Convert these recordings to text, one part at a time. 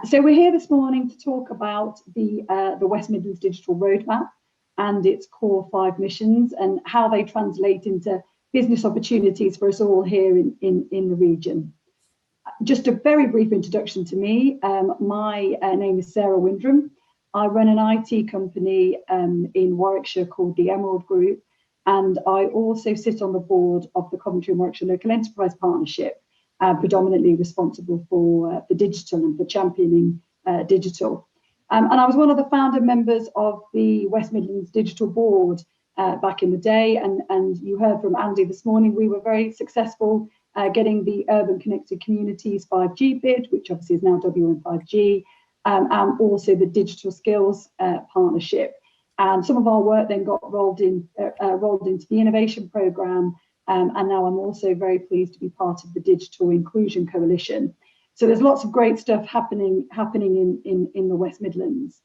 So we're here this morning to talk about the West Midlands Digital Roadmap and its core 5 missions and how they translate into business opportunities for us all here in the region. Just a very brief introduction to me. My name is Sarah Windrum. I run an IT company in Warwickshire called the Emerald Group, and I also sit on the board of the Coventry and Warwickshire Local Enterprise Partnership, predominantly responsible for digital and for championing digital. And I was one of the founder members of the West Midlands Digital Board back in the day, and you heard from Andy this morning, we were very successful getting the Urban Connected Communities 5G bid, which obviously is now WN5G, and also the Digital Skills Partnership. And some of our work then got rolled into the Innovation Programme, and now I'm also very pleased to be part of the Digital Inclusion Coalition. So there's lots of great stuff happening in the West Midlands.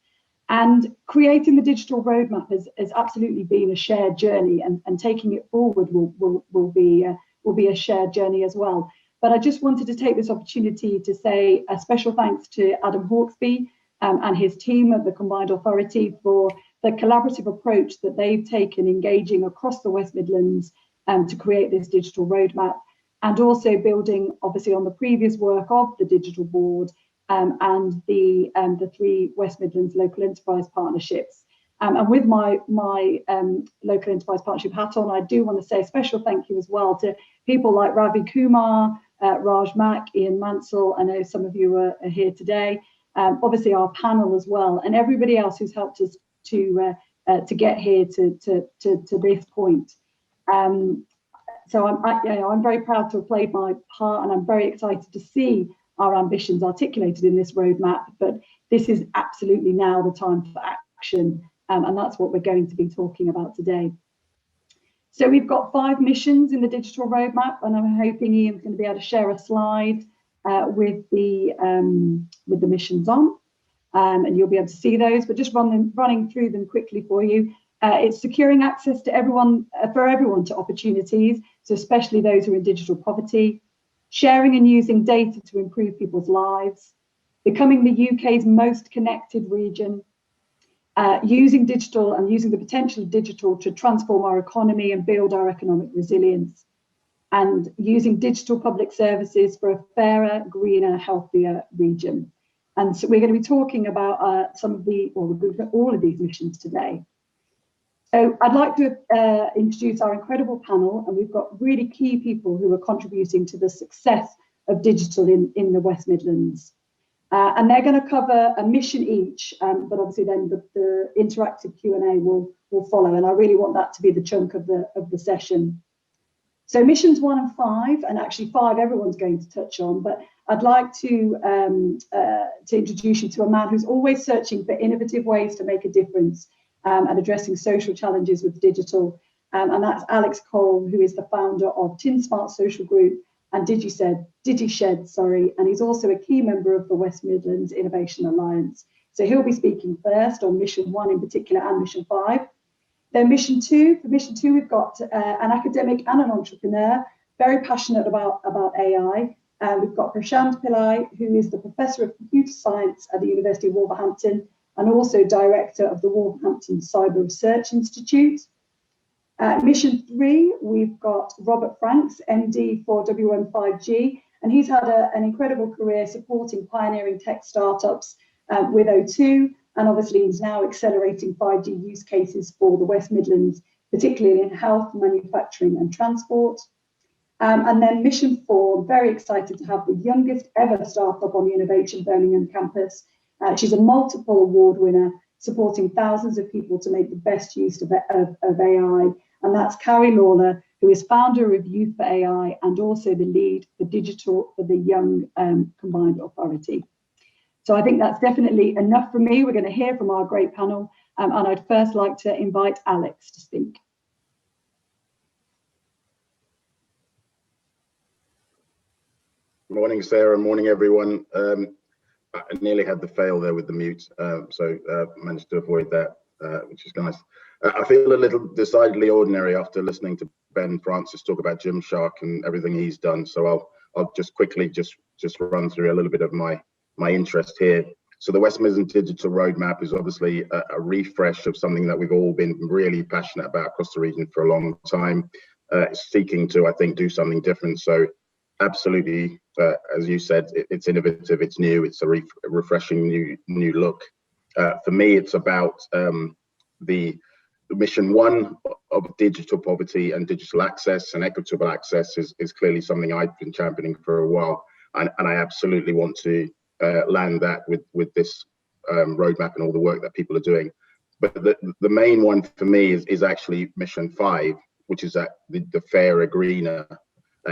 And creating the digital roadmap has absolutely been a shared journey, and taking it forward will be a shared journey as well. But I just wanted to take this opportunity to say a special thanks to Adam Hawksby and his team at the Combined Authority for the collaborative approach that they've taken, engaging across the West Midlands to create this digital roadmap, and also building obviously on the previous work of the digital board and the 3 West Midlands local enterprise partnerships. And with my local enterprise partnership hat on, I do want to say a special thank you as well to people like Ravi Kumar, Raj Mack, Ian Mansell. I know some of you are here today. Obviously our panel as well, and everybody else who's helped us to get here to this point. So I'm very proud to have played my part, and I'm very excited to see our ambitions articulated in this roadmap. But this is absolutely now the time for action, and that's what we're going to be talking about today. So we've got 5 missions in the digital roadmap, and I'm hoping Ian's going to be able to share a slide with the missions on, and you'll be able to see those. But just running through them quickly for you. It's securing access to everyone to opportunities, so especially those who are in digital poverty, sharing and using data to improve people's lives, becoming the UK's most connected region, using digital and using the potential of digital to transform our economy and build our economic resilience, and using digital public services for a fairer, greener, healthier region. And so we're going to be talking about all of these missions today. So I'd like to introduce our incredible panel, and we've got really key people who are contributing to the success of digital in the West Midlands. And they're going to cover a mission each, but obviously then the interactive Q&A will follow, and I really want that to be the chunk of the session. So missions 1 and 5, and actually 5 everyone's going to touch on, but I'd like to introduce you to a man who's always searching for innovative ways to make a difference and addressing social challenges with digital, and that's Alex Cole, who is the founder of TinSmart Social Group and DigiShed, and he's also a key member of the West Midlands Innovation Alliance. So he'll be speaking first on mission 1 in particular and mission 5. Then mission 2, for mission 2 we've got an academic and an entrepreneur, very passionate about AI. We've got Prashant Pillai, who is the Professor of Computer Science at the University of Wolverhampton, and also Director of the Wolverhampton Cyber Research Institute. Mission 3, we've got Robert Franks, MD for WN5G, and he's had an incredible career supporting pioneering tech startups with O2, and obviously he's now accelerating 5G use cases for the West Midlands, particularly in health, manufacturing and transport. And then mission 4, very excited to have the youngest ever startup on the Innovation Birmingham campus. She's a multiple award winner, supporting thousands of people to make the best use of AI. And that's Carrie Lawler, who is founder of Youth for AI and also the lead for digital for the Young Combined Authority. So I think that's definitely enough from me. We're going to hear from our great panel. And I'd first like to invite Alex to speak. Morning, Sarah. Morning, everyone. I nearly had the fail there with the mute, so managed to avoid that, which is nice. I feel a little decidedly ordinary after listening to Ben Francis talk about Gymshark and everything he's done. So I'll just quickly just run through a little bit of my my interest here. So the West Midlands Digital Roadmap is obviously a refresh of something that we've all been really passionate about across the region for a long time, seeking to, I think, do something different. So absolutely, as you said, it's innovative, it's new, it's a refreshing new look. For me, it's about the mission one of digital poverty and digital access and equitable access is clearly something I've been championing for a while, and I absolutely want to land that with this roadmap and all the work that people are doing. But the main one for me is actually mission 5, which is that the fairer, greener,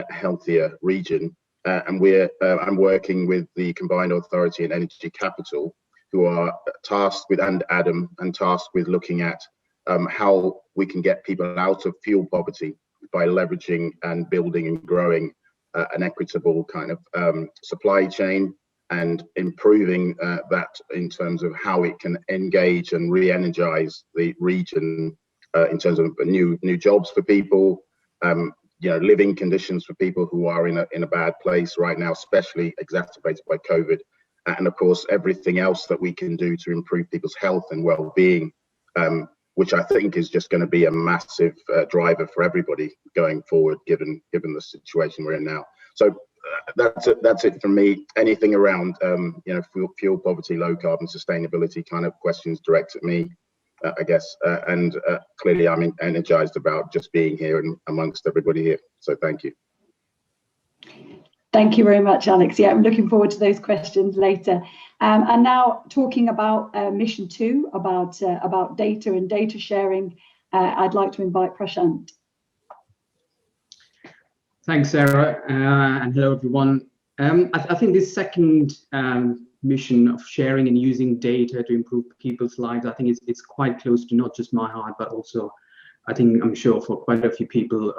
healthier region. And I'm working with the Combined Authority and Energy Capital, who are tasked with, and Adam, and tasked with looking at how we can get people out of fuel poverty by leveraging and building and growing an equitable kind of supply chain, and improving that in terms of how it can engage and re-energize the region in terms of new jobs for people, living conditions for people who are in a bad place right now, especially exacerbated by COVID, and of course everything else that we can do to improve people's health and well-being, which I think is just going to be a massive driver for everybody going forward, given the situation we're in now. So that's it from me. Anything around fuel poverty, low carbon sustainability kind of questions direct at me, I guess, and clearly I'm energized about just being here and amongst everybody here. So thank you. Thank you very much, Alex. Yeah, I'm looking forward to those questions later. And now talking about mission 2, about data and data sharing, I'd like to invite Prashant. Thanks, Sarah, and hello, everyone. I think this second mission of sharing and using data to improve people's lives, I think it's quite close to not just my heart, but also I'm sure for quite a few people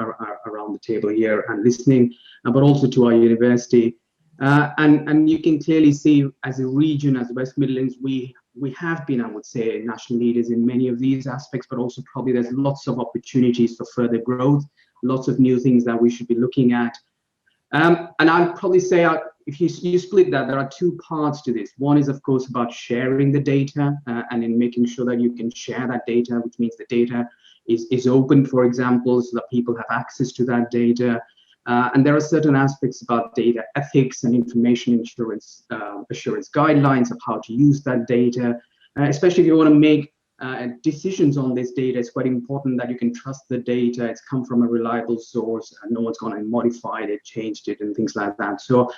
around the table here and listening, but also to our university. And you can clearly see, as a region, as the West Midlands, we have been, I would say, national leaders in many of these aspects, but also probably there's lots of opportunities for further growth, lots of new things that we should be looking at. And I'd probably say, if you split that, there are 2 parts to this. One is, of course, about sharing the data and in making sure that you can share that data, which means the data is open, for example, so that people have access to that data. And there are certain aspects about data ethics and information assurance guidelines of how to use that data, especially if you want to make decisions on this data. It's quite important that you can trust the data. It's come from a reliable source and no one's going to modify it, changed it, and things like that. So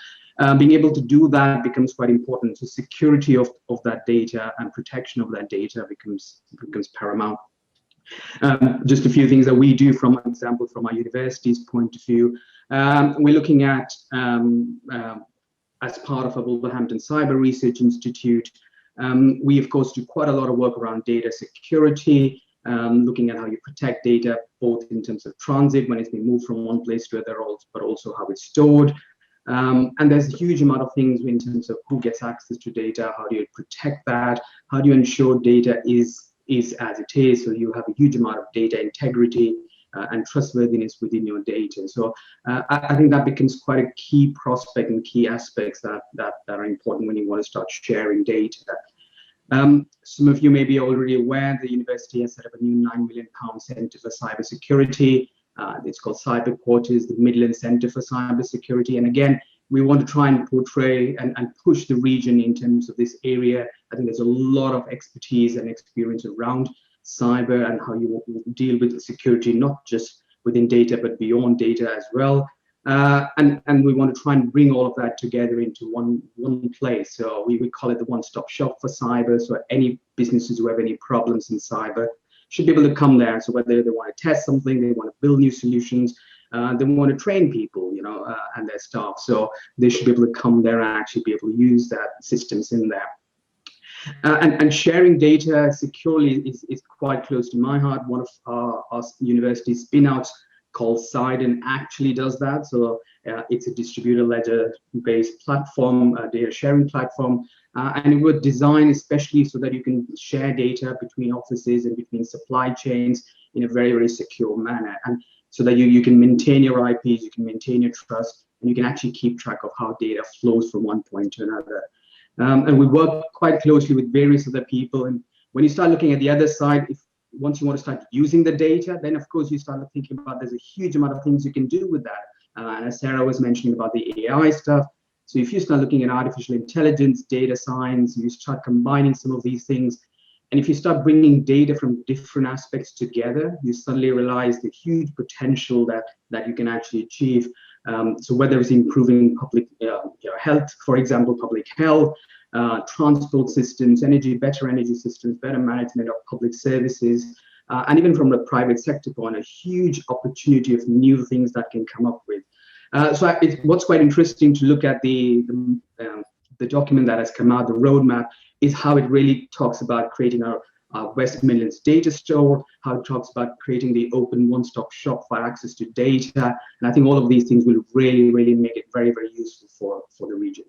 being able to do that becomes quite important. So security of that data and protection of that data becomes paramount. Just a few things that we do, from example, from our university's point of view. We're looking at, as part of our Wolverhampton Cyber Research Institute, we of course do quite a lot of work around data security, looking at how you protect data, both in terms of transit, when it's being moved from one place to another, but also how it's stored. And there's a huge amount of things in terms of who gets access to data, how do you protect that, how do you ensure data is as it is, so you have a huge amount of data integrity and trustworthiness within your data. So I think that becomes quite a key prospect and key aspects that are important when you want to start sharing data. Some of you may be already aware the university has set up a new £9 million Centre for Cybersecurity. It's called Cyber Quarters, the Midlands Centre for Cybersecurity. And again, we want to try and portray and push the region in terms of this area. I think there's a lot of expertise and experience around cyber and how you deal with the security, not just within data, but beyond data as well. And we want to try and bring all of that together into one place. So we call it the one-stop shop for cyber. So any businesses who have any problems in cyber should be able to come there. So whether they want to test something, they want to build new solutions, they want to train people, and their staff. So they should be able to come there and actually be able to use that systems in there. And sharing data securely is quite close to my heart. One of our university spin-outs called Sidon actually does that. So it's a distributed ledger-based platform, data sharing platform, and it was designed especially so that you can share data between offices and between supply chains in a very, very secure manner, and so that you can maintain your IPs, you can maintain your trust, and you can actually keep track of how data flows from one point to another. And we work quite closely with various other people. And when you start looking at the other side, once you want to start using the data, then of course you start thinking about there's a huge amount of things you can do with that. And as Sarah was mentioning about the AI stuff, so if you start looking at artificial intelligence, data science, you start combining some of these things, and if you start bringing data from different aspects together, you suddenly realize the huge potential that you can actually achieve. So whether it's improving public health, for example, public health, transport systems, better energy systems, better management of public services, and even from the private sector point, a huge opportunity of new things that can come up with. So what's quite interesting to look at the document that has come out, the roadmap, is how it really talks about creating our West Midlands data store, how it talks about creating the open one-stop shop for access to data. And I think all of these things will really, really make it very, very useful for the region.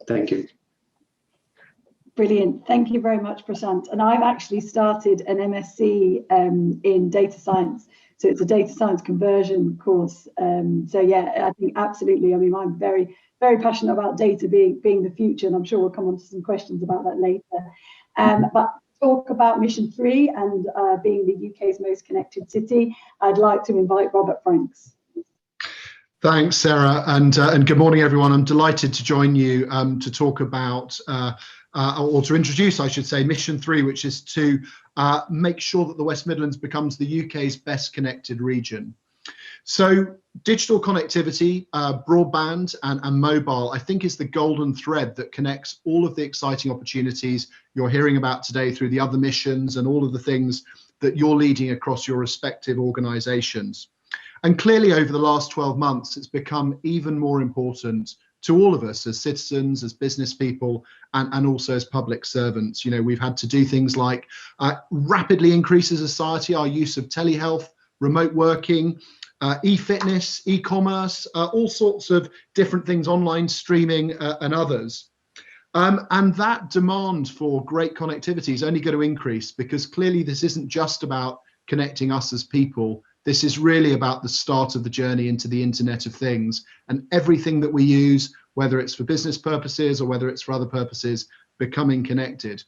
Thank you. Brilliant. Thank you very much, Prashant. And I've actually started an MSc in data science. So it's a data science conversion course. So yeah, I think absolutely. I mean, I'm very, very passionate about data being the future, and I'm sure we'll come on to some questions about that later. But talk about Mission 3 and being the UK's most connected city, I'd like to invite Robert Franks. Thanks, Sarah, and good morning, everyone. I'm delighted to join you to talk about, or to introduce, I should say, Mission 3, which is to make sure that the West Midlands becomes the UK's best connected region. So digital connectivity, broadband and mobile, I think is the golden thread that connects all of the exciting opportunities you're hearing about today through the other missions and all of the things that you're leading across your respective organisations. And clearly over the last 12 months, it's become even more important to all of us as citizens, as business people, and also as public servants. You know, we've had to do things like rapidly increase as a society our use of telehealth, remote working, e-fitness, e-commerce, all sorts of different things, online streaming and others. And that demand for great connectivity is only going to increase, because clearly this isn't just about connecting us as people. This is really about the start of the journey into the Internet of Things, and everything that we use, whether it's for business purposes or whether it's for other purposes, becoming connected.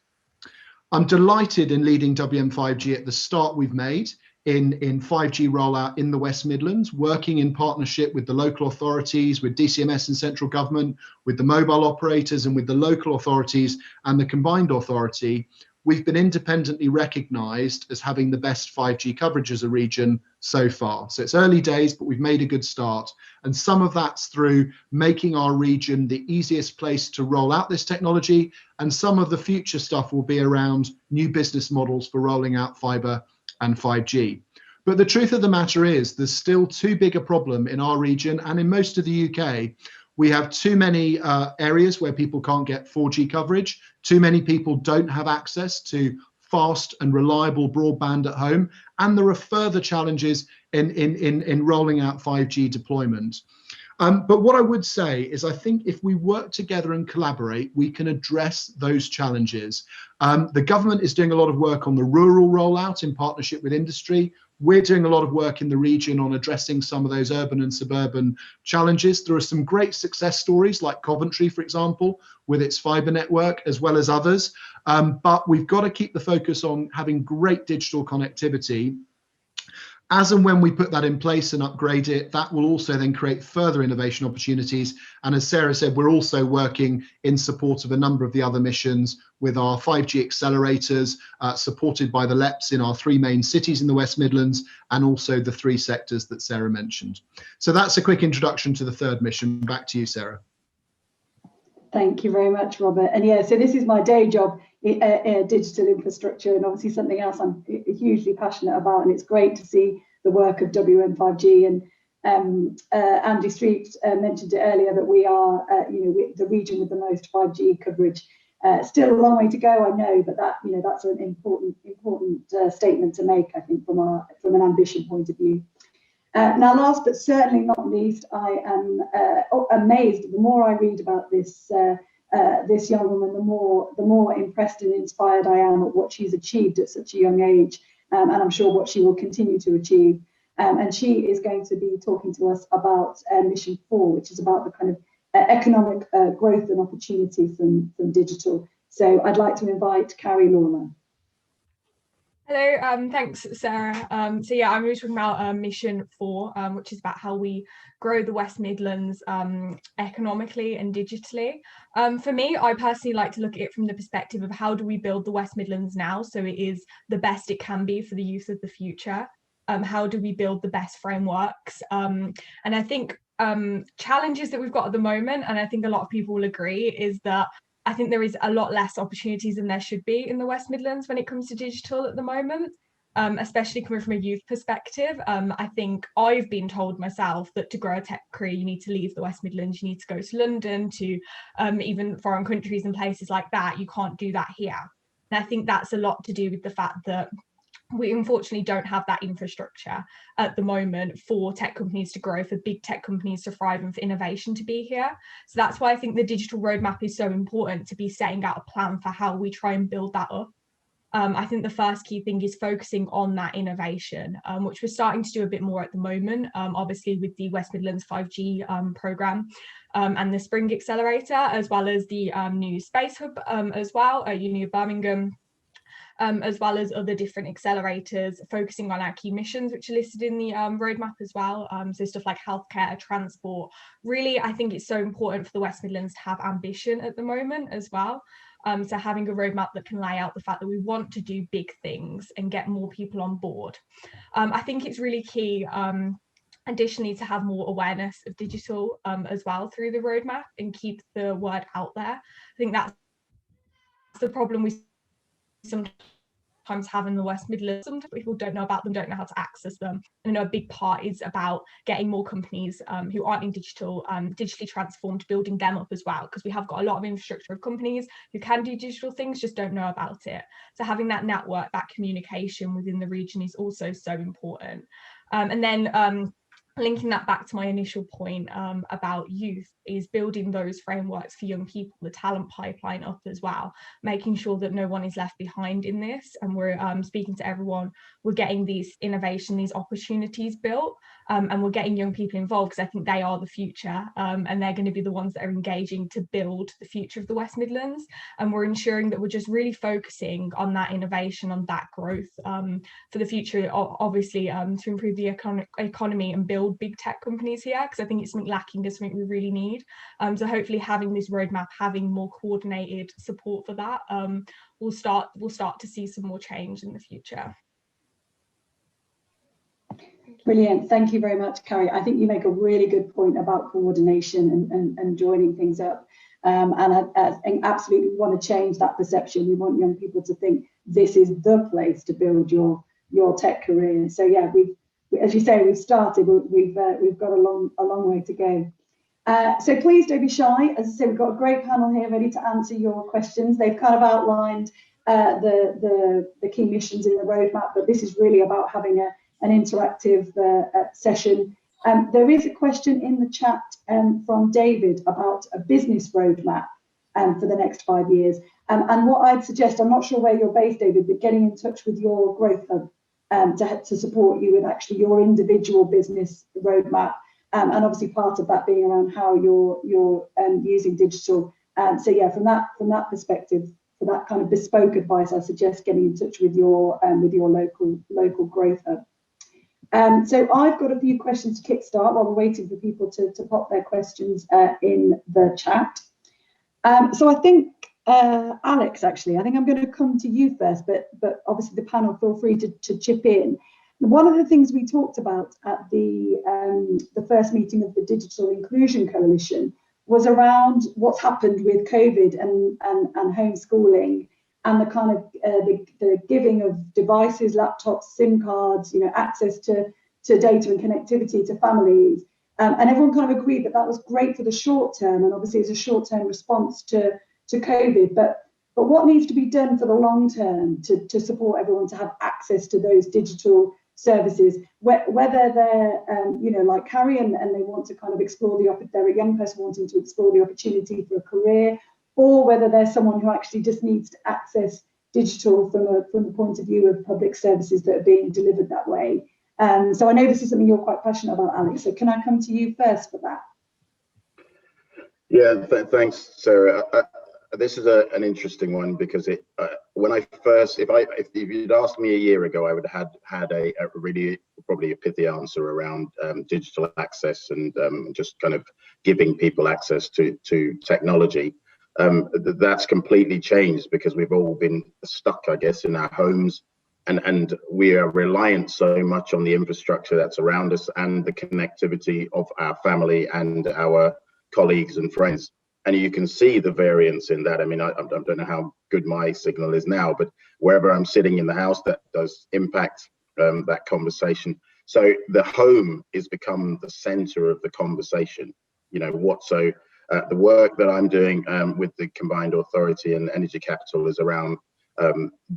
I'm delighted in leading WM5G at the start we've made in 5G rollout in the West Midlands, working in partnership with the local authorities, with DCMS and central government, with the mobile operators and with the local authorities and the combined authority. We've been independently recognised as having the best 5G coverage as a region so far. So it's early days, but we've made a good start. And some of that's through making our region the easiest place to roll out this technology. And some of the future stuff will be around new business models for rolling out fibre and 5G. But the truth of the matter is there's still too big a problem in our region and in most of the UK. We have too many areas where people can't get 4G coverage. Too many people don't have access to fast and reliable broadband at home. And there are further challenges in rolling out 5G deployment. But what I would say is I think if we work together and collaborate, we can address those challenges. The government is doing a lot of work on the rural rollout in partnership with industry. We're doing a lot of work in the region on addressing some of those urban and suburban challenges. There are some great success stories like Coventry, for example, with its fibre network, as well as others. But we've got to keep the focus on having great digital connectivity. As and when we put that in place and upgrade it, that will also then create further innovation opportunities. And as Sarah said, we're also working in support of a number of the other missions with our 5G accelerators, supported by the LEPs in our 3 main cities in the West Midlands, and also the 3 sectors that Sarah mentioned. So that's a quick introduction to the 3rd mission. Back to you, Sarah. Thank you very much, Robert. And yeah, so this is my day job, digital infrastructure, and obviously something else I'm hugely passionate about. And it's great to see the work of WM5G. And Andy Street mentioned it earlier that we are, the region with the most 5G coverage. Still a long way to go, I know, but that, that's an important statement to make, I think, from an ambition point of view. Now, last but certainly not least, I am amazed. The more I read about this this young woman, the more impressed and inspired I am at what she's achieved at such a young age, and I'm sure what she will continue to achieve. And she is going to be talking to us about Mission 4, which is about the kind of economic growth and opportunity from digital. So I'd like to invite Carrie Lawler. Hello, thanks, Sarah. So yeah, I'm really talking about Mission 4, which is about how we grow the West Midlands economically and digitally. For me, I personally like to look at it from the perspective of how do we build the West Midlands now so it is the best it can be for the youth of the future. How do we build the best frameworks? And I think challenges that we've got at the moment, and I think a lot of people will agree, is that I think there is a lot less opportunities than there should be in the West Midlands when it comes to digital at the moment, especially coming from a youth perspective. I think I've been told myself that to grow a tech career, you need to leave the West Midlands, you need to go to London, to even foreign countries and places like that. You can't do that here. And I think that's a lot to do with the fact that we unfortunately don't have that infrastructure at the moment for tech companies to grow, for big tech companies to thrive, and for innovation to be here. So that's why I think the digital roadmap is so important, to be setting out a plan for how we try and build that up. I think the first key thing is focusing on that innovation, which we're starting to do a bit more at the moment, obviously with the West Midlands 5G programme and the Spring Accelerator, as well as the new Space Hub as well at Uni of Birmingham. As well as other different accelerators focusing on our key missions, which are listed in the roadmap as well. So stuff like healthcare, transport. Really, I think it's so important for the West Midlands to have ambition at the moment as well. So having a roadmap that can lay out the fact that we want to do big things and get more people on board. I think it's really key, additionally, to have more awareness of digital as well through the roadmap and keep the word out there. I think that's the problem we sometimes have in the West Midlands. Sometimes people don't know about them, don't know how to access them. And I know a big part is about getting more companies who aren't in digital, digitally transformed, building them up as well, because we have got a lot of infrastructure of companies who can do digital things, just don't know about it. So having that network, that communication within the region is also so important. And then linking that back to my initial point about youth, is building those frameworks for young people, the talent pipeline up as well, making sure that no one is left behind in this, and we're speaking to everyone, we're getting these innovation, these opportunities built, and we're getting young people involved, because I think they are the future, and they're going to be the ones that are engaging to build the future of the West Midlands. And we're ensuring that we're just really focusing on that innovation, on that growth for the future, obviously to improve the economy and build big tech companies here, because I think it's something lacking, it's something we really need. So hopefully having this roadmap, having more coordinated support for that, we'll start to see some more change in the future. Brilliant, thank you very much, Carrie. I think you make a really good point about coordination and joining things up. And I absolutely want to change that perception. We want young people to think this is the place to build your tech career. So yeah, as you say, we've started, we've got a long way to go. So please don't be shy. As I say, we've got a great panel here ready to answer your questions. They've kind of outlined the key missions in the roadmap, but this is really about having an interactive session. There is a question in the chat from David about a business roadmap for the next 5 years. And what I'd suggest, I'm not sure where you're based, David, but getting in touch with your growth hub to support you with actually your individual business roadmap, and obviously part of that being around how you're using digital. So yeah, from that perspective, for that kind of bespoke advice, I suggest getting in touch with your local growth hub. So I've got a few questions to kickstart while we're waiting for people to pop their questions in the chat. So I think Alex, actually, I think I'm going to come to you first, but obviously the panel, feel free to chip in. One of the things we talked about at the first meeting of the Digital Inclusion Coalition was around what's happened with COVID and homeschooling, and the kind of the giving of devices, laptops, SIM cards, access to data and connectivity to families. And everyone kind of agreed that was great for the short term, and obviously it's a short-term response to COVID. But what needs to be done for the long term to support everyone to have access to those digital services, whether they're like Carrie and they want to kind of explore they're a young person wanting to explore the opportunity for a career, or whether there's someone who actually just needs to access digital from the point of view of public services that are being delivered that way. So I know this is something you're quite passionate about, Alex, so can I come to you first for that? Yeah, thanks, Sarah. This is an interesting one because when I first, if you'd asked me a year ago, I would have had a really probably a pithy answer around digital access and just kind of giving people access to technology. That's completely changed because we've all been stuck, I guess, in our homes, and we are reliant so much on the infrastructure that's around us and the connectivity of our family and our colleagues and friends. And you can see the variance in that. I mean, I don't know how good my signal is now, but wherever I'm sitting in the house, that does impact that conversation. So the home is become the center of the conversation. You know what? So the work that I'm doing with the Combined Authority and Energy Capital is around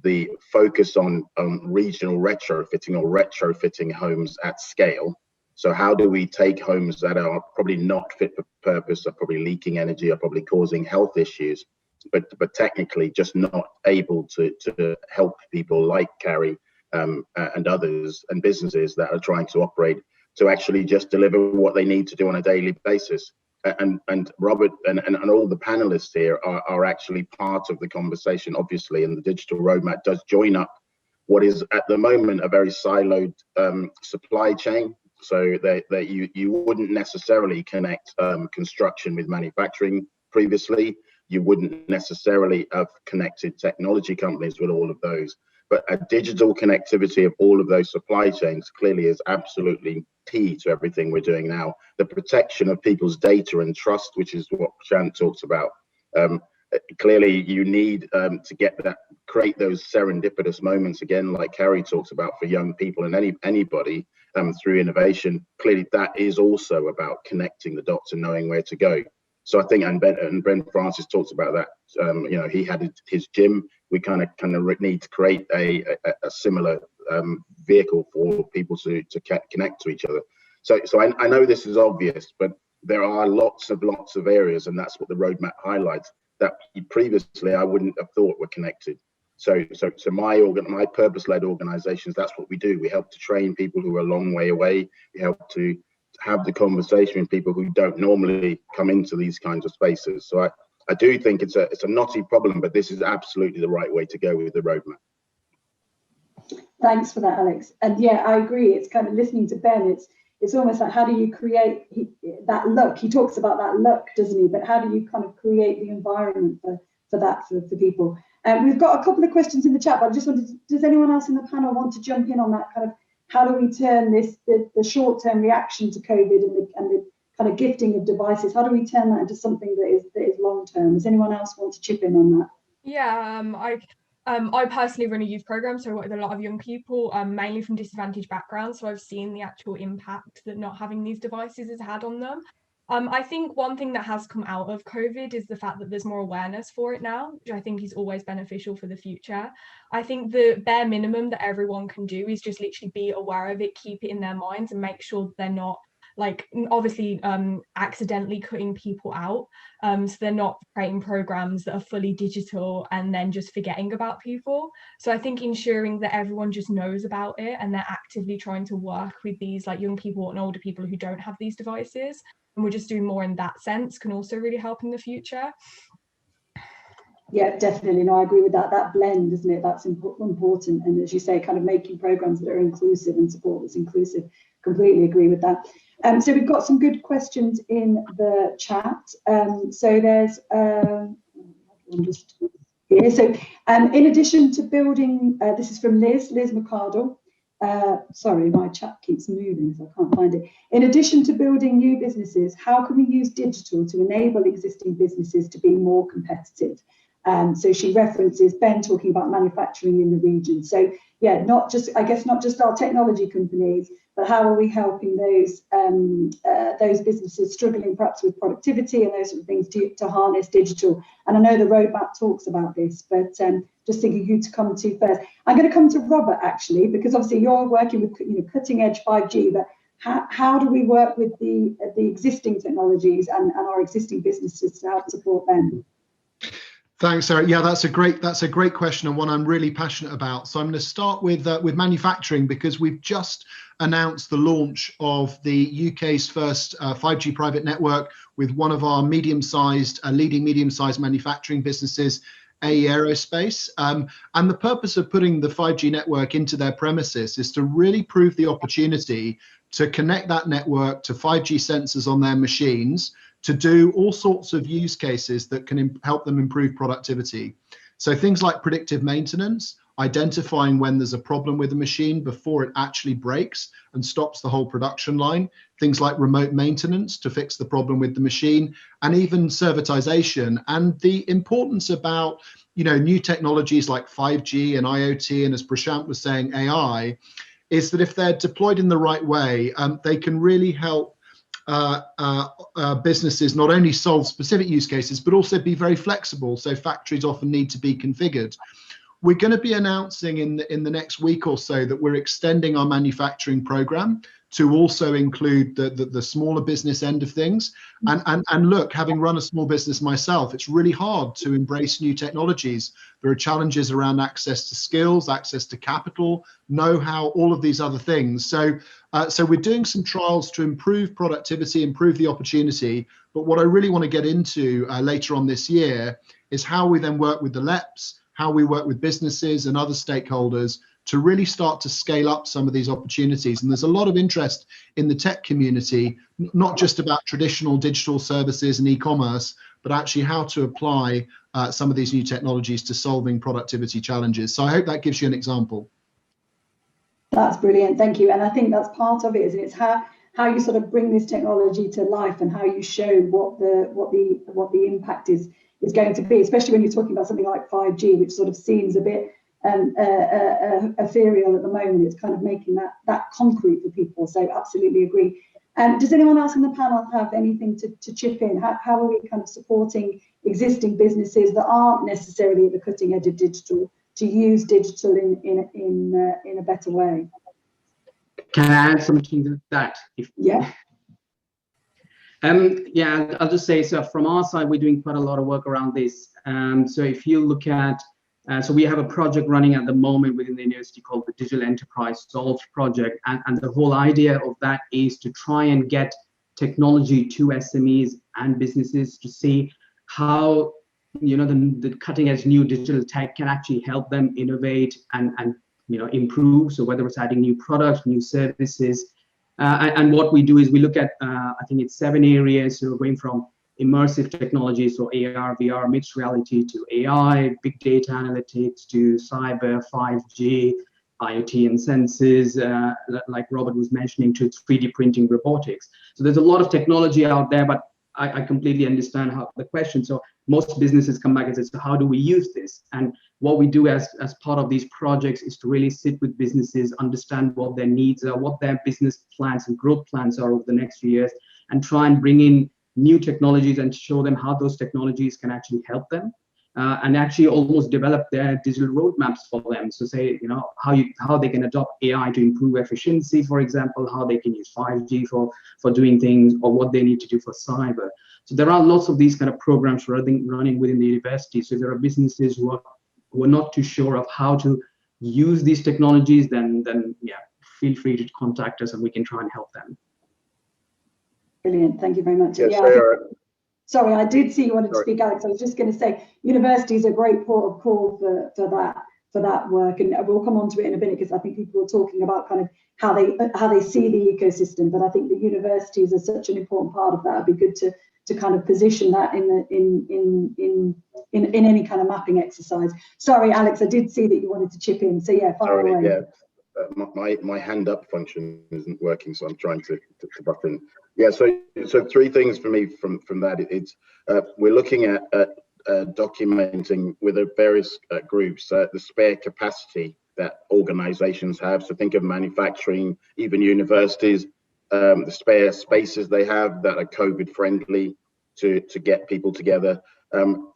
the focus on regional retrofitting or retrofitting homes at scale. So how do we take homes that are probably not fit for purpose, are probably leaking energy, are probably causing health issues, but technically just not able to help people like Carrie and others and businesses that are trying to operate to actually just deliver what they need to do on a daily basis. And Robert and all the panelists here are actually part of the conversation, obviously, and the digital roadmap does join up what is at the moment a very siloed supply chain. So that you wouldn't necessarily connect construction with manufacturing previously. You wouldn't necessarily have connected technology companies with all of those. But a digital connectivity of all of those supply chains clearly is absolutely key to everything we're doing now. The protection of people's data and trust, which is what Shant talks about. Clearly, you need to create those serendipitous moments again, like Carrie talks about for young people and anybody through innovation. Clearly, that is also about connecting the dots and knowing where to go. So I think, and Ben Francis talks about that. You know, he had his gym. We kind of need to create a similar vehicle for people to connect to each other. So I know this is obvious, but there are lots of areas, and that's what the roadmap highlights, that previously I wouldn't have thought were connected. So my purpose-led organizations, that's what we do. We help to train people who are a long way away. We help to have the conversation with people who don't normally come into these kinds of spaces. So I do think it's a knotty problem, but this is absolutely the right way to go with the roadmap. Thanks for that, Alex. And yeah, I agree. It's kind of listening to Ben. It's almost like, how do you create that look? He talks about that look, doesn't he? But how do you kind of create the environment for that for people? We've got a couple of questions in the chat, but I just wanted does anyone else in the panel want to jump in on that kind of, how do we turn the short-term reaction to COVID and the kind of gifting of devices, how do we turn that into something that is long-term? Does anyone else want to chip in on that? Yeah, I personally run a youth program, so I work with a lot of young people, mainly from disadvantaged backgrounds. So I've seen the actual impact that not having these devices has had on them. I think one thing that has come out of COVID is the fact that there's more awareness for it now, which I think is always beneficial for the future. I think the bare minimum that everyone can do is just literally be aware of it, keep it in their minds, and make sure that they're not, like, obviously accidentally cutting people out, so they're not creating programs that are fully digital and then just forgetting about people. So I think ensuring that everyone just knows about it and they're actively trying to work with these like young people and older people who don't have these devices, and we're just doing more in that sense, can also really help in the future. Yeah, definitely. No, I agree with that. That blend, isn't it? That's important. And as you say, kind of making programs that are inclusive and support that's inclusive. Completely agree with that. So we've got some good questions in the chat. So there's I'm just here. So in addition to building, this is from Liz McCardle. Sorry, my chat keeps moving, so I can't find it. In addition to building new businesses, how can we use digital to enable existing businesses to be more competitive? So she references Ben talking about manufacturing in the region. So yeah, not just our technology companies, but how are we helping those businesses struggling perhaps with productivity and those sort of things to harness digital? And I know the roadmap talks about this, but just thinking who to come to first. I'm going to come to Robert actually, because obviously you're working with cutting edge 5G, but how do we work with the existing technologies and our existing businesses to help support them? Thanks, Sarah. Yeah, that's a great question and one I'm really passionate about. So I'm going to start with manufacturing, because we've just announced the launch of the UK's first 5G private network with one of our leading medium-sized manufacturing businesses, AE Aerospace. And the purpose of putting the 5G network into their premises is to really prove the opportunity to connect that network to 5G sensors on their machines, to do all sorts of use cases that can help them improve productivity. So things like predictive maintenance, identifying when there's a problem with a machine before it actually breaks and stops the whole production line, things like remote maintenance to fix the problem with the machine, and even servitization, and the importance about, you know, new technologies like 5G and IoT, and as Prashant was saying, AI, is that if they're deployed in the right way, they can really help businesses not only solve specific use cases, but also be very flexible. So factories often need to be configured. We're going to be announcing in the next week or so that we're extending our manufacturing program to also include the smaller business end of things. And look, having run a small business myself, it's really hard to embrace new technologies. There are challenges around access to skills, access to capital, know-how, all of these other things. So we're doing some trials to improve productivity, improve the opportunity. But what I really want to get into later on this year is how we then work with the LEPs, how we work with businesses and other stakeholders to really start to scale up some of these opportunities. And there's a lot of interest in the tech community, not just about traditional digital services and e-commerce, but actually how to apply some of these new technologies to solving productivity challenges. So I hope that gives you an example. That's brilliant, thank you. And I think that's part of it, isn't it? It's how you sort of bring this technology to life and how you show what the impact is going to be, especially when you're talking about something like 5G, which sort of seems a bit ethereal at the moment. It's kind of making that concrete for people. So absolutely agree. Does anyone else in the panel have anything to chip in? How are we kind of supporting existing businesses that aren't necessarily at the cutting edge of digital to use digital in a better way? Can I add something to that? Yeah. Yeah, I'll just say, so from our side, we're doing quite a lot of work around this. So if you look at, so we have a project running at the moment within the university called the Digital Enterprise Solved project. And the whole idea of that is to try and get technology to SMEs and businesses to see how, you know, the cutting edge new digital tech can actually help them innovate and you know, improve. So whether it's adding new products, new services, and what we do is we look at, I think it's 7 areas. So we're going from immersive technology, so AR, VR, mixed reality, to AI, big data analytics, to cyber, 5G, IoT and sensors, like Robert was mentioning, to 3D printing, robotics. So there's a lot of technology out there, but I completely understand how the question. So most businesses come back and say, so how do we use this? And what we do as part of these projects is to really sit with businesses, understand what their needs are, what their business plans and growth plans are over the next few years, and try and bring in new technologies and show them how those technologies can actually help them, and actually almost develop their digital roadmaps for them. So say, you know, how they can adopt AI to improve efficiency, for example, how they can use 5G for doing things, or what they need to do for cyber. So there are lots of these kind of programs running within the university. So if there are businesses who are not too sure of how to use these technologies, then yeah, feel free to contact us and we can try and help them. Brilliant, thank you very much. Yes, Yeah, sorry, I did see you wanted to speak, Alex. I was just going to say, universities are a great port of call for that work, and we'll come on to it in a minute because I think people were talking about kind of how they see the ecosystem. But I think the universities are such an important part of that. It'd be good to kind of position that in any kind of mapping exercise. Sorry, Alex, I did see that you wanted to chip in. So yeah, fire away. Yeah. My hand up function isn't working, so I'm trying to buff in. Yeah, so 3 things for me from that. It's we're looking at documenting with the various groups the spare capacity that organizations have. So think of manufacturing, even universities, the spare spaces they have that are COVID friendly to get people together,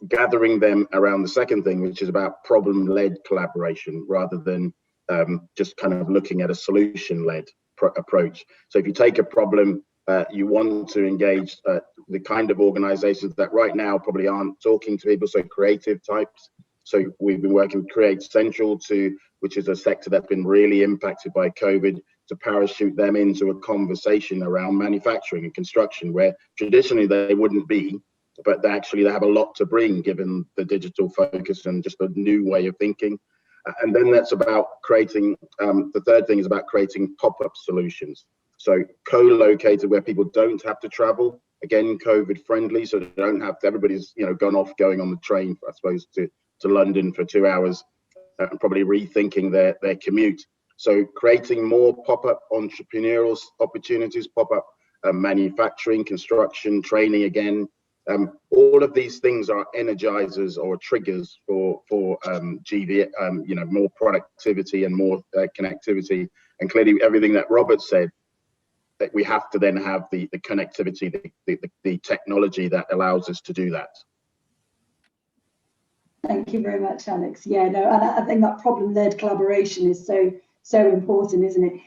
gathering them around the second thing, which is about problem-led collaboration rather than just kind of looking at a solution-led approach. So if you take a problem, you want to engage the kind of organizations that right now probably aren't talking to people, so creative types, So we've been working with Create Central, which is a sector that's been really impacted by COVID, to parachute them into a conversation around manufacturing and construction, where traditionally they wouldn't be, but they have a lot to bring given the digital focus and just a new way of thinking. And then that's about creating, the third thing is about creating pop-up solutions. So co-located where people don't have to travel, again, COVID friendly, so they don't have to, everybody's, going on the train, I suppose, to London for 2 hours, and probably rethinking their commute. So creating more pop-up entrepreneurial opportunities, pop-up manufacturing, construction, training again. All of these things are energizers or triggers for GV, more productivity and more connectivity. And clearly everything that Robert said, that we have to then have the connectivity, the technology that allows us to do that. Thank you very much, Alex. Yeah, no, and I think that problem-led collaboration is so important, isn't it?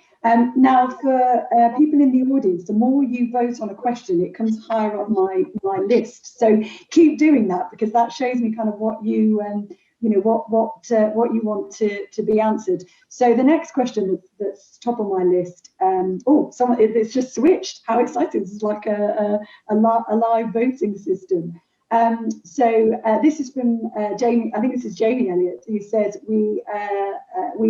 Now, for people in the audience, the more you vote on a question, it comes higher on my list. So keep doing that, because that shows me kind of what you what you want to be answered. So the next question that's top of my list. It's just switched. How exciting! This is like a live voting system. This is from Jamie. I think this is Jamie Elliott, who says we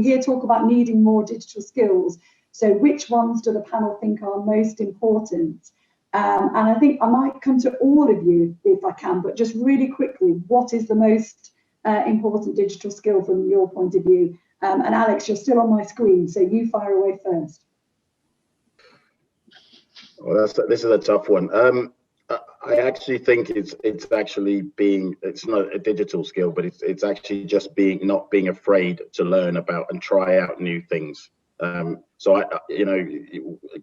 here talk about needing more digital skills. So which ones do the panel think are most important? And I think I might come to all of you if I can, but just really quickly, what is the most important digital skill from your point of view? And Alex, you're still on my screen, so you fire away first. Well, this is a tough one. I actually think it's not a digital skill, but it's actually just not being afraid to learn about and try out new things. So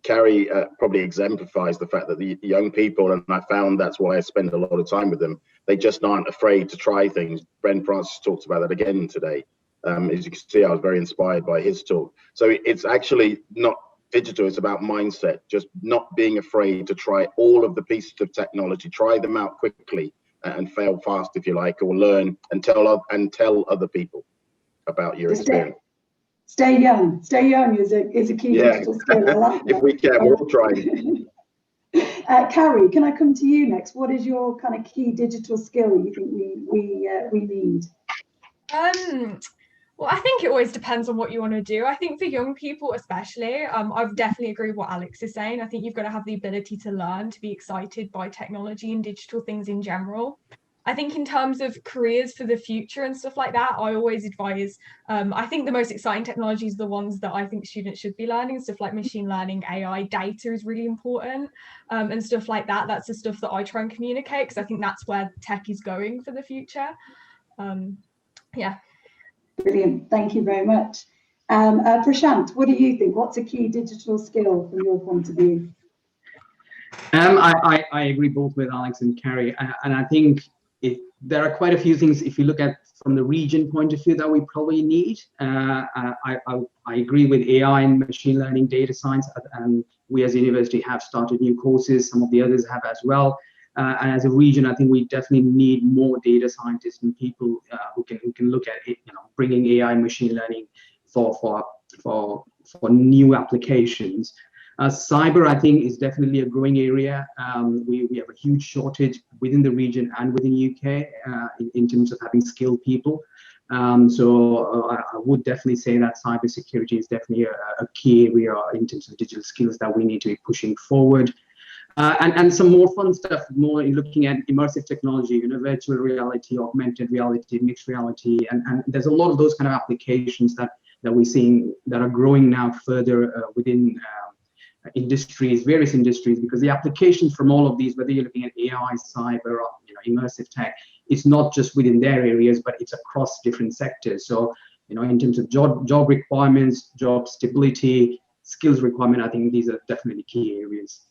Carrie probably exemplifies the fact that the young people, and I found that's why I spend a lot of time with them, they just aren't afraid to try things. Ben Francis talked about that again today. As you can see, I was very inspired by his talk. So it's actually not digital, it's about mindset, just not being afraid to try all of the pieces of technology, try them out quickly and fail fast if you like, or learn and tell other people about your experience. Stay young is a key digital skill. I like that. If we can, we'll try. Carrie, can I come to you next? What is your kind of key digital skill you think we need? Well, I think it always depends on what you want to do. I think for young people especially, I definitely agree with what Alex is saying. I think you've got to have the ability to learn, to be excited by technology and digital things in general. I think in terms of careers for the future and stuff like that, I always advise, I think the most exciting technologies are the ones that I think students should be learning, stuff like machine learning, AI, data is really important, and stuff like that. That's the stuff that I try and communicate, because I think that's where tech is going for the future. Yeah. Brilliant, thank you very much. Prashant, what do you think? What's a key digital skill from your point of view? I agree both with Alex and Carrie, and I think there are quite a few things, if you look at from the region point of view, that we probably need. I agree with AI and machine learning, data science, and we as a university have started new courses, some of the others have as well. And as a region, I think we definitely need more data scientists and people who can look at it, bringing AI and machine learning for new applications. Cyber, I think, is definitely a growing area. We have a huge shortage within the region and within UK in terms of having skilled people. So I would definitely say that cybersecurity is definitely a key area in terms of digital skills that we need to be pushing forward. And some more fun stuff, more looking at immersive technology, virtual reality, augmented reality, mixed reality, and there's a lot of those kind of applications that we're seeing that are growing now further within industries, various industries, because the applications from all of these, whether you're looking at AI, cyber, or immersive tech, it's not just within their areas, but it's across different sectors. So in terms of job requirements, job stability, skills requirement, I think these are definitely key areas.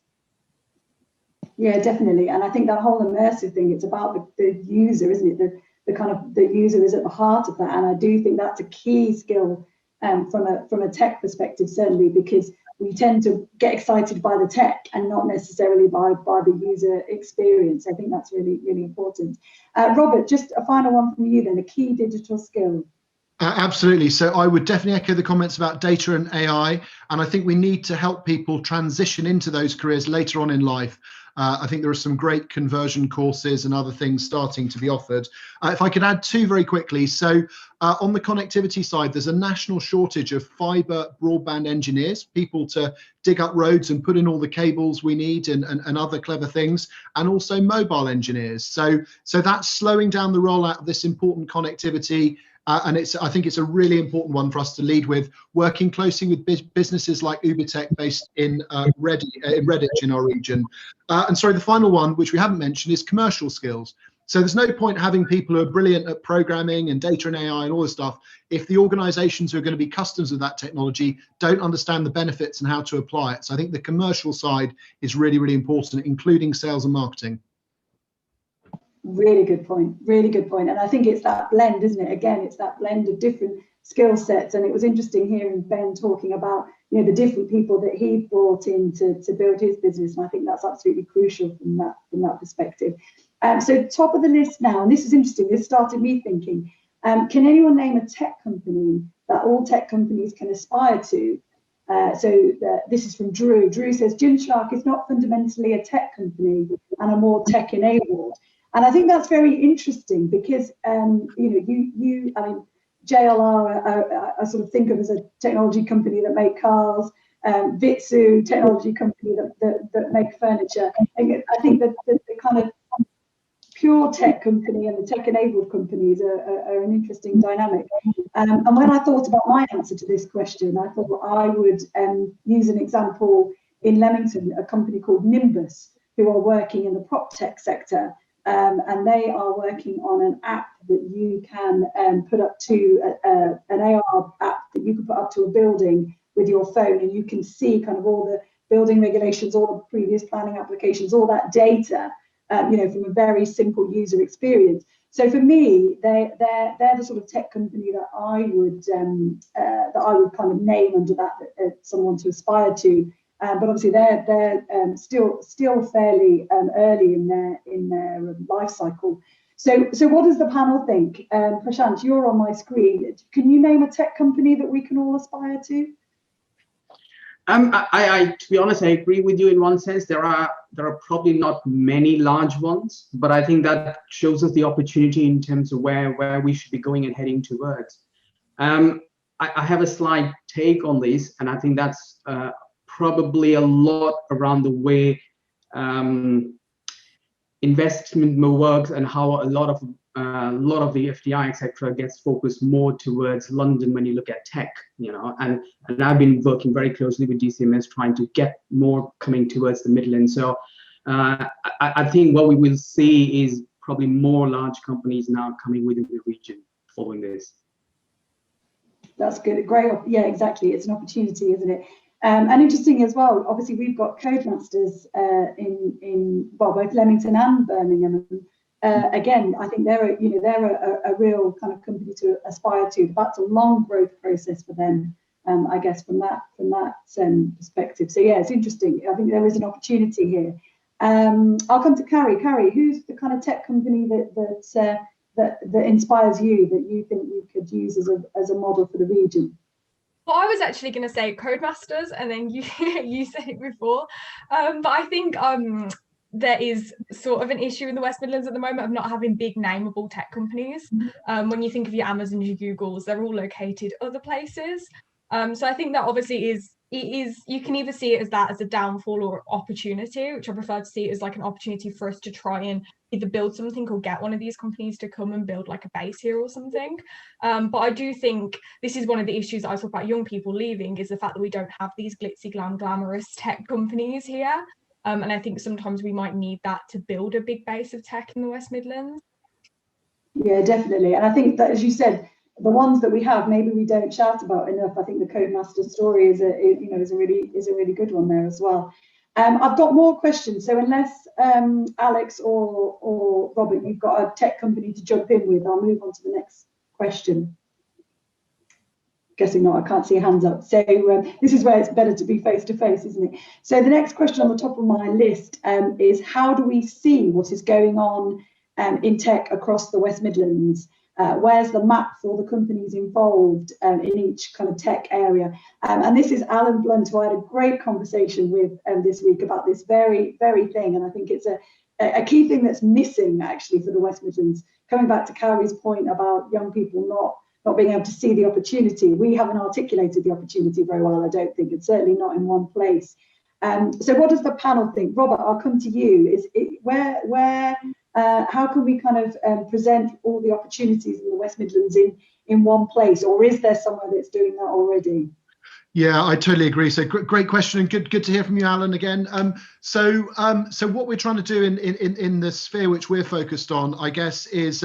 Yeah, definitely. And I think that whole immersive thing, it's about the user, isn't it? The kind of the user is at the heart of that. And I do think that's a key skill from a tech perspective, certainly, because we tend to get excited by the tech and not necessarily by the user experience. I think that's really, really important. Robert, just a final one from you then, a key digital skill. Absolutely. So I would definitely echo the comments about data and AI, and I think we need to help people transition into those careers later on in life. I think there are some great conversion courses and other things starting to be offered. If I could add two very quickly. So on the connectivity side, there's a national shortage of fiber broadband engineers, people to dig up roads and put in all the cables we need and other clever things, and also mobile engineers. So that's slowing down the rollout of this important connectivity. And I think it's a really important one for us to lead with, working closely with businesses like Ubertech based in Redditch in our region. And sorry, the final one, which we haven't mentioned, is commercial skills. So there's no point having people who are brilliant at programming and data and AI and all this stuff if the organizations who are going to be customers of that technology don't understand the benefits and how to apply it. So I think the commercial side is really, really important, including sales and marketing. Really good point, really good point. And I think it's that blend, isn't it? Again, it's that blend of different skill sets. And it was interesting hearing Ben talking about, you know, the different people that he brought in to build his business. And I think that's absolutely crucial from that perspective. So top of the list now, and this is interesting, this started me thinking, can anyone name a tech company that all tech companies can aspire to? This is from Drew. Drew says, Gymshark is not fundamentally a tech company and are more tech enabled. And I think that's very interesting because, you know, I mean, JLR, I sort of think of as a technology company that make cars, Vitsu, technology company that make furniture. And I think that the kind of pure tech company and the tech-enabled companies are an interesting dynamic. And when I thought about my answer to this question, I thought I would use an example in Leamington, a company called Nimbus, who are working in the prop tech sector. And they are working on an app that you can put up to an AR app that you can put up to a building with your phone, and you can see kind of all the building regulations, all the previous planning applications, all that data, you know, from a very simple user experience. So for me, they're the sort of tech company that I would kind of name under that someone to aspire to. But obviously they're still fairly early in their life cycle. So what does the panel think? Prashant, you're on my screen. Can you name a tech company that we can all aspire to? I to be honest, I agree with you in one sense. There are probably not many large ones, but I think that shows us the opportunity in terms of where we should be going and heading towards. I have a slight take on this, and I think that's probably a lot around the way investment works and how a lot of the FDI, etc., gets focused more towards London when you look at tech, you know. And I've been working very closely with DCMS trying to get more coming towards the Midlands. So I think what we will see is probably more large companies now coming within the region following this. That's good. Great. Yeah, exactly. It's an opportunity, isn't it? And interesting as well, obviously we've got Codemasters in both Leamington and Birmingham. Again, I think they're a real kind of company to aspire to. But that's a long growth process for them, I guess, from that perspective. So yeah, it's interesting. I think there is an opportunity here. I'll come to Carrie. Carrie, who's the kind of tech company that inspires you, that you think you could use as a model for the region? Well, I was actually going to say Codemasters, and then you said it before. But I think there is sort of an issue in the West Midlands at the moment of not having big nameable tech companies. When you think of your Amazons, your Googles, they're all located other places. So I think that obviously you can either see it as a downfall or opportunity, which I prefer to see it as like an opportunity for us to try and either build something or get one of these companies to come and build like a base here or something. But I do think this is one of the issues that I talk about young people leaving, is the fact that we don't have these glitzy, glamorous tech companies here. And I think sometimes we might need that to build a big base of tech in the West Midlands. Yeah, definitely. And I think that, as you said, the ones that we have, maybe we don't shout about enough. I think the Codemaster story is a really good one there as well. I've got more questions, so unless Alex or Robert, you've got a tech company to jump in with, I'll move on to the next question. Guessing not, I can't see hands up. So this is where it's better to be face to face, isn't it? So the next question on the top of my list is, how do we see what is going on in tech across the West Midlands? Where's the map for the companies involved in each kind of tech area? And this is Alan Blunt, who I had a great conversation with this week about this very thing. And I think it's a key thing that's missing actually for the West Midlands. Coming back to Cowrie's point about young people not being able to see the opportunity, we haven't articulated the opportunity very well, I don't think, and certainly not in one place. So what does the panel think? Robert, I'll come to you. How can we kind of present all the opportunities in the West Midlands in one place, or is there somewhere that's doing that already? Yeah, I totally agree. So great question, and good to hear from you, Alan, again. So what we're trying to do in the sphere which we're focused on, I guess, is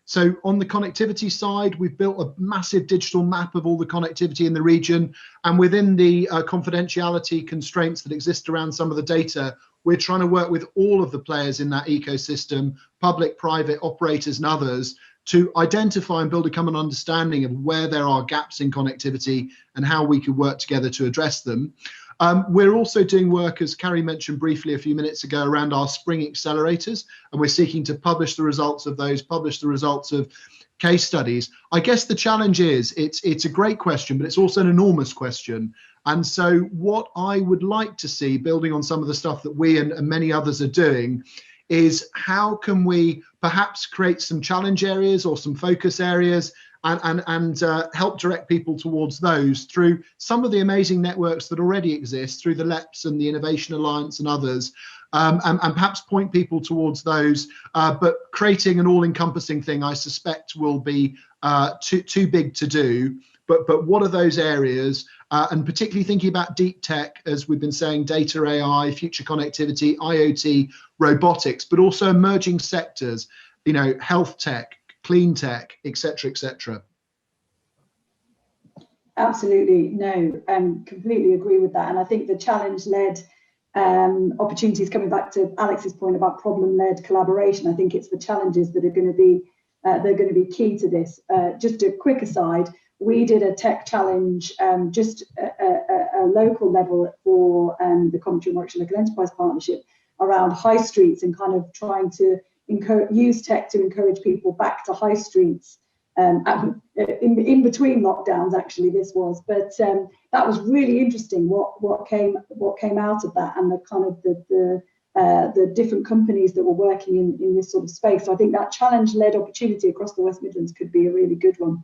so on the connectivity side, we've built a massive digital map of all the connectivity in the region, and within the confidentiality constraints that exist around some of the data, we're trying to work with all of the players in that ecosystem, public, private, operators and others, to identify and build a common understanding of where there are gaps in connectivity and how we can work together to address them. We're also doing work, as Carrie mentioned briefly a few minutes ago, around our Spring accelerators, and we're seeking to publish the results of those, publish the results of case studies. I guess the challenge is, it's a great question, but it's also an enormous question. And so what I would like to see, building on some of the stuff that we and many others are doing, is how can we perhaps create some challenge areas or some focus areas and help direct people towards those through some of the amazing networks that already exist, through the LEPS and the Innovation Alliance and others, and perhaps point people towards those, but creating an all-encompassing thing, I suspect, will be too big to do. But what are those areas? And particularly thinking about deep tech, as we've been saying, data, AI, future connectivity, IoT, robotics, but also emerging sectors, health tech, clean tech, et cetera, et cetera. Absolutely, no, completely agree with that. And I think the challenge-led opportunities, coming back to Alex's point about problem-led collaboration, I think it's the challenges that are going to be key to this. Just a quick aside, we did a tech challenge just a local level for the Coventry Warwickshire Local Enterprise Partnership around high streets and kind of trying to use tech to encourage people back to high streets in between lockdowns. Actually, this was, but that was really interesting. What came out of that, and the kind of the different companies that were working in this sort of space. So I think that challenge-led opportunity across the West Midlands could be a really good one.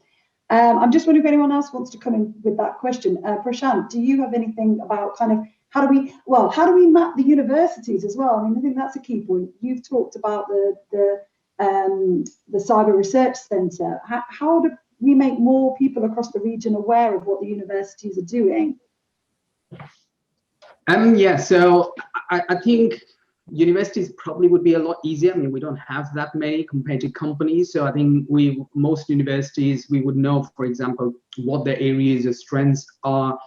I'm just wondering if anyone else wants to come in with that question. Prashant, do you have anything about kind of how do we map the universities as well? I mean, I think that's a key point. You've talked about the Cyber Research Centre. How do we make more people across the region aware of what the universities are doing? Yeah, so I think universities probably would be a lot easier. I mean, we don't have that many compared to companies. So I think most universities, we would know, for example, what their areas of strengths are,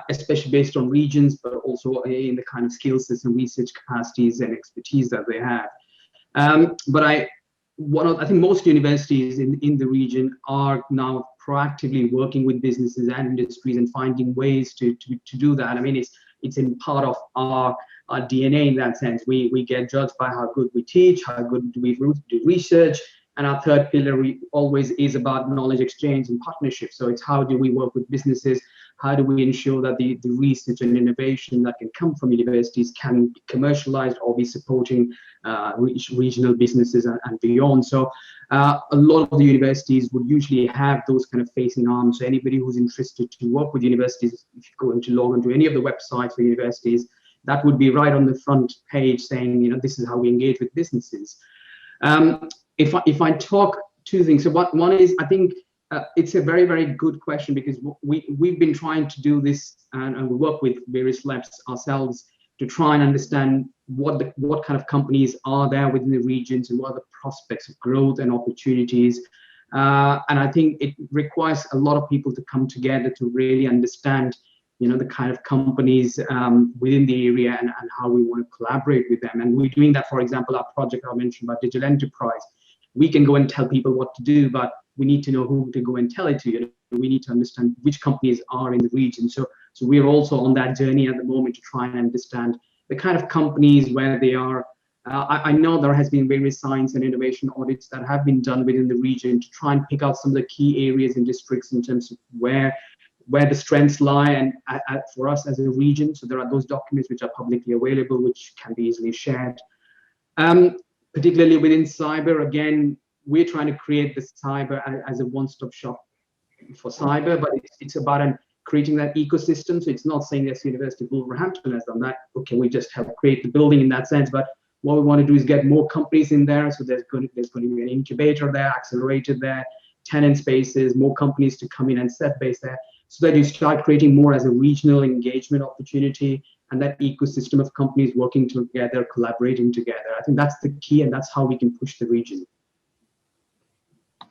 especially based on regions, but also in the kind of skill sets and research capacities and expertise that they have. But I think most universities in the region are now proactively working with businesses and industries and finding ways to do that. I mean, it's in part of our DNA in that sense. We get judged by how good we teach, how good do we do research, and our third pillar always is about knowledge exchange and partnership. So it's how do we work with businesses, how do we ensure that the research and innovation that can come from universities can be commercialized or be supporting regional businesses and beyond. So a lot of the universities would usually have those kind of facing arms. So anybody who's interested to work with universities, if you log into any of the websites for universities, that would be right on the front page saying, this is how we engage with businesses. If I talk two things, so one is, I think it's a very, very good question, because we've been trying to do this and we work with various labs ourselves to try and understand what kind of companies are there within the regions and what are the prospects of growth and opportunities. And I think it requires a lot of people to come together to really understand the kind of companies within the area and how we want to collaborate with them. And we're doing that, for example, our project I mentioned about digital enterprise. We can go and tell people what to do, but we need to know who to go and tell it to. We need to understand which companies are in the region. So we're also on that journey at the moment to try and understand the kind of companies, where they are, I know there has been various science and innovation audits that have been done within the region to try and pick out some of the key areas and districts in terms of where the strengths lie and for us as a region. So there are those documents which are publicly available, which can be easily shared. Particularly within cyber, again, we're trying to create the cyber as a one-stop shop for cyber, but it's about creating that ecosystem. So it's not saying that University of Wolverhampton has done that. Okay, we just have to create the building in that sense, but what we want to do is get more companies in there. So there's going to be an incubator there, accelerator there, tenant spaces, more companies to come in and set base there, so that you start creating more as a regional engagement opportunity and that ecosystem of companies working together, collaborating together. I think that's the key, and that's how we can push the region.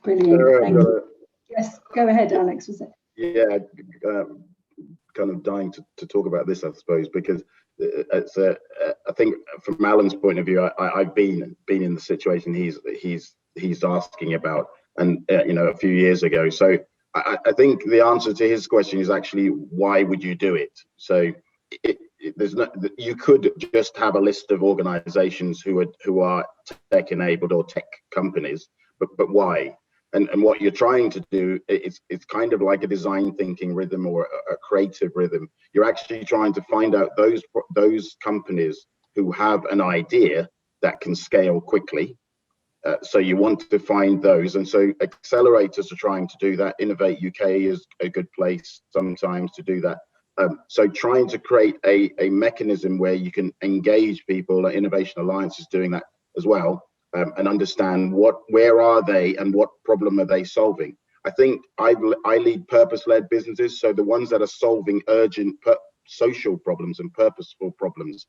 Brilliant. Thank you. Yes, go ahead, Alex. Was it? Yeah, kind of dying to talk about this, I suppose, because it's I think from Alan's point of view, I've been in the situation he's asking about, and a few years ago. So I think the answer to his question is actually, why would you do it? So there's no, you could just have a list of organizations who are tech enabled or tech companies, but why? And what you're trying to do is it's kind of like a design thinking rhythm or a creative rhythm. You're actually trying to find out those companies who have an idea that can scale quickly. So you want to find those, and so accelerators are trying to do that. Innovate UK is a good place sometimes to do that. So trying to create a mechanism where you can engage people. Innovation Alliance is doing that as well. And understand where are they and what problem are they solving. I think I lead purpose-led businesses, so the ones that are solving urgent social problems and purposeful problems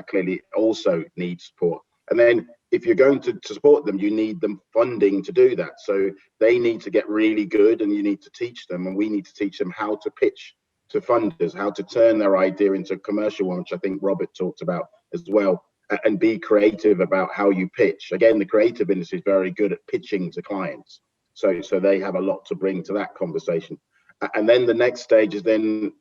clearly also need support. And then if you're going to support them, you need them funding to do that. So they need to get really good, and you need to teach them, and we need to teach them how to pitch to funders, how to turn their idea into a commercial one, which I think Robert talked about as well. And be creative about how you pitch. Again, the creative industry is very good at pitching to clients. So they have a lot to bring to that conversation. And then the next stage is then,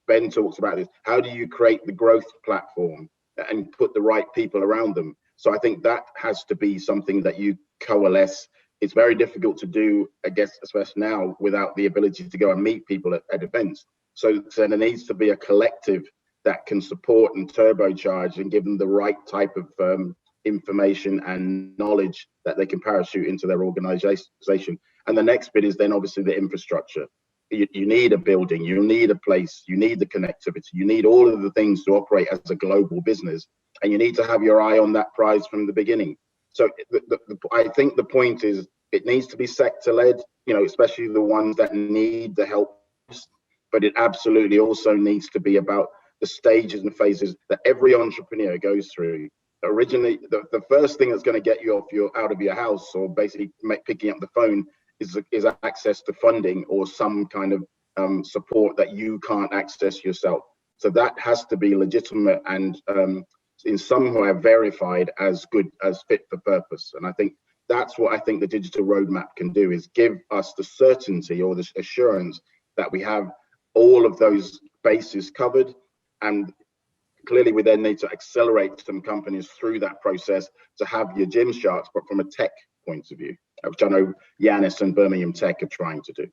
Ben talks about this, how do you create the growth platform and put the right people around them? So I think that has to be something that you coalesce. It's very difficult to do, I guess, especially now, without the ability to go and meet people at events. So there needs to be a collective that can support and turbocharge and give them the right type of information and knowledge that they can parachute into their organization. And the next bit is then obviously the infrastructure. You need a building, you need a place, you need the connectivity, you need all of the things to operate as a global business, and you need to have your eye on that prize from the beginning. So I think the point is it needs to be sector-led, especially the ones that need the help, but it absolutely also needs to be about the stages and phases that every entrepreneur goes through. Originally, the first thing that's going to get you out of your house, or basically picking up the phone, is access to funding or some kind of support that you can't access yourself. So that has to be legitimate and in some way verified as good, as fit for purpose. And I think that's what I think the digital roadmap can do, is give us the certainty or the assurance that we have all of those bases covered. And clearly we then need to accelerate some companies through that process to have your Gymsharks, but from a tech point of view, which I know Yanis and Birmingham Tech are trying to do.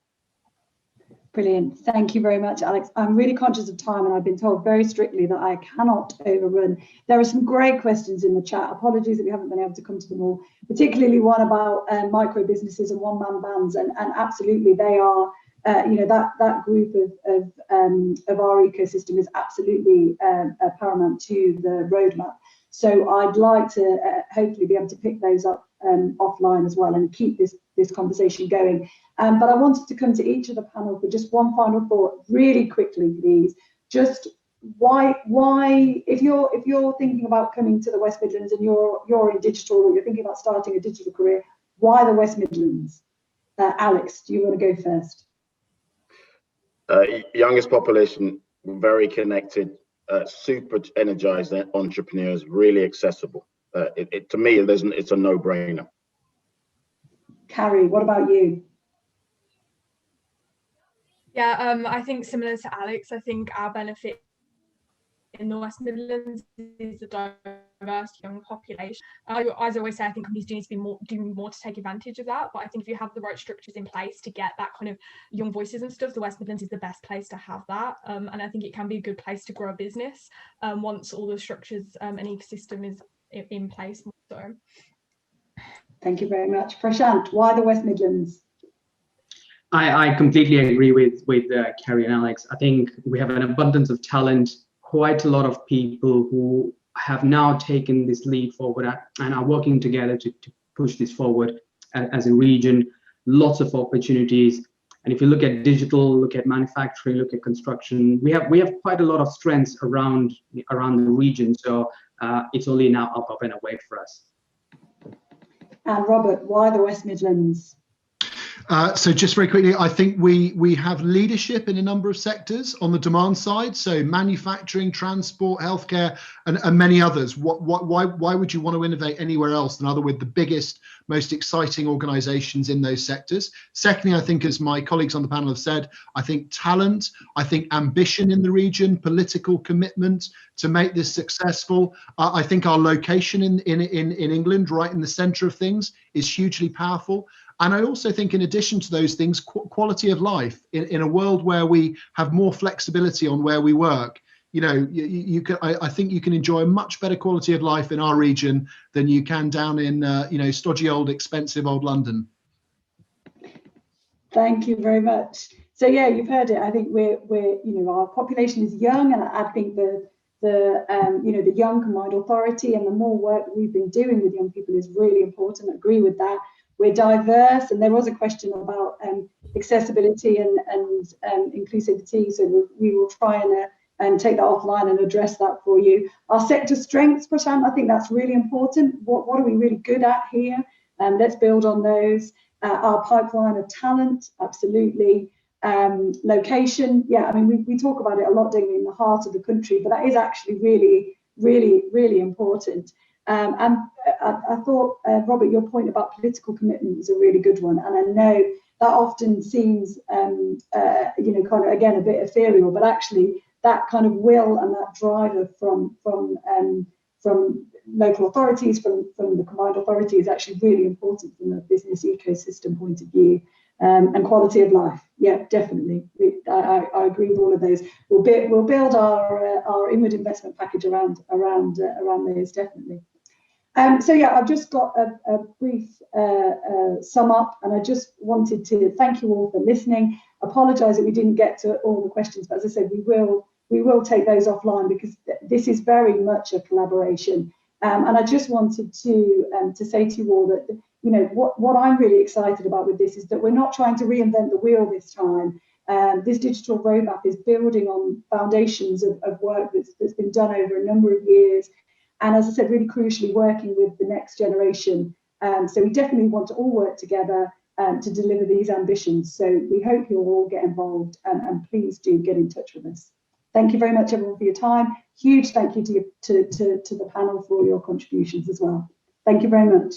Brilliant. Thank you very much, Alex. I'm really conscious of time, and I've been told very strictly that I cannot overrun. There are some great questions in the chat. Apologies that we haven't been able to come to them all, particularly one about micro businesses and one-man bands, and absolutely they are that group of our ecosystem is absolutely paramount to the roadmap. So I'd like to hopefully be able to pick those up offline as well and keep this conversation going. But I wanted to come to each of the panel for just one final thought, really quickly, please. Just why if you're thinking about coming to the West Midlands and you're in digital, or you're thinking about starting a digital career, why the West Midlands? Alex, do you want to go first? Youngest population, very connected, super energized entrepreneurs, really accessible. To me, it's a no-brainer. Carrie, what about you? Yeah, I think similar to Alex, I think our benefit in the West Midlands is the diverse young population. As I always say, I think companies do need to be doing more to take advantage of that. But I think if you have the right structures in place to get that kind of young voices and stuff, the West Midlands is the best place to have that. And I think it can be a good place to grow a business once all the structures and ecosystem is in place. So. Thank you very much. Prashant, why the West Midlands? I completely agree with Kerry and Alex. I think we have an abundance of talent, quite a lot of people who have now taken this lead forward and are working together to push this forward as a region. Lots of opportunities. And if you look at digital, look at manufacturing, look at construction, we have quite a lot of strengths around the region. So it's only now up and away for us. And Robert, why the West Midlands? So just very quickly, I think we have leadership in a number of sectors on the demand side. So manufacturing, transport, healthcare, and many others. Why would you want to innovate anywhere else than other with the biggest, most exciting organizations in those sectors? Secondly, I think, as my colleagues on the panel have said, I think talent, I think ambition in the region, political commitment to make this successful. I think our location in England, right in the center of things, is hugely powerful. And I also think, in addition to those things, quality of life in a world where we have more flexibility on where we work. You know, I think you can enjoy a much better quality of life in our region than you can down in, stodgy old, expensive old London. Thank you very much. So yeah, you've heard it. I think we're our population is young, and I think the young combined authority and the more work we've been doing with young people is really important. I agree with that. We're diverse, and there was a question about accessibility and inclusivity. So we will try and take that offline and address that for you. Our sector strengths, Prashant, I think that's really important. What are we really good at here? Let's build on those. Our pipeline of talent, absolutely. Location, yeah, I mean, we talk about it a lot, don't we, in the heart of the country, but that is actually really, really, really important. And I thought, Robert, your point about political commitment is a really good one. And I know that often seems, kind of, again, a bit ethereal, but actually that kind of will and that driver from local authorities, from the combined authority is actually really important from a business ecosystem point of view. And quality of life, yeah, definitely. I agree with all of those. We'll build our inward investment package around those, definitely. So yeah, I've just got a brief sum up, and I just wanted to thank you all for listening. Apologise that we didn't get to all the questions, but as I said, we will take those offline because this is very much a collaboration. And I just wanted to say to you all that what I'm really excited about with this is that we're not trying to reinvent the wheel this time. This digital roadmap is building on foundations of work that's been done over a number of years. And as I said, really crucially working with the next generation. So we definitely want to all work together to deliver these ambitions. So we hope you'll all get involved, and please do get in touch with us. Thank you very much, everyone, for your time. Huge thank you to the panel for all your contributions as well. Thank you very much.